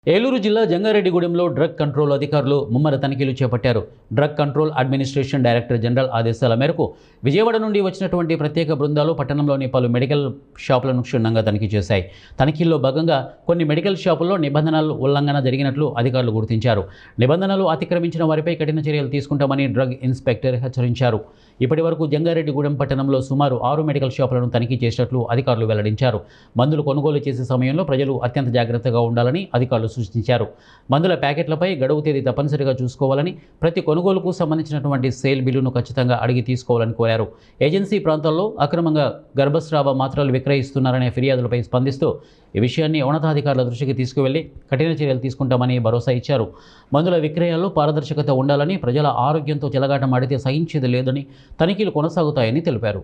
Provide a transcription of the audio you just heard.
ఏలూరు జిల్లా జంగారెడ్డిగూడెంలో drug control అధికారులు ముమ్మర తనిఖీలు చేపట్టారు. Drug control administration director general ఆదేశాల మేరకు విజయవాడ నుండి వచ్చినటువంటి ప్రత్యేక బృందాలు పట్టణంలోని పలు మెడికల్ షాపులను క్షుణ్ణంగా తనిఖీ చేశాయి. తనిఖీల్లో భాగంగా కొన్ని మెడికల్ షాపుల్లో నిబంధనల ఉల్లంఘన జరిగినట్లు అధికారులు గుర్తించారు. నిబంధనలు అతిక్రమించిన వారిపై కఠిన చర్యలు తీసుకుంటామని డ్రగ్ ఇన్స్పెక్టర్ హెచ్చరించారు. ఇప్పటి వరకు జంగారెడ్డిగూడెం పట్టణంలో సుమారు 6 మెడికల్ షాపులను తనిఖీ చేసినట్లు అధికారులు వెల్లడించారు. మందులు కొనుగోలు చేసే సమయంలో ప్రజలు అత్యంత జాగ్రత్తగా ఉండాలని అధికారులు సూచించారు. మందుల ప్యాకెట్లపై గడువు తేదీ తప్పనిసరిగా చూసుకోవాలని, ప్రతి కొనుగోలుకు సంబంధించినటువంటి సేల్ బిల్లును ఖచ్చితంగా అడిగి తీసుకోవాలని కోరారు. ఏజెన్సీ ప్రాంతాల్లో అక్రమంగా గర్భస్రావ మాత్రలు విక్రయిస్తున్నారనే ఫిర్యాదులపై స్పందిస్తూ ఈ విషయాన్ని ఉన్నతాధికారుల దృష్టికి తీసుకువెళ్లి కఠిన చర్యలు తీసుకుంటామని భరోసా ఇచ్చారు. మందుల విక్రయాల్లో పారదర్శకత ఉండాలని, ప్రజల ఆరోగ్యంతో చెలగాటమాడితే సహించేది లేదని తనిఖీలు కొనసాగుతాయని తెలిపారు.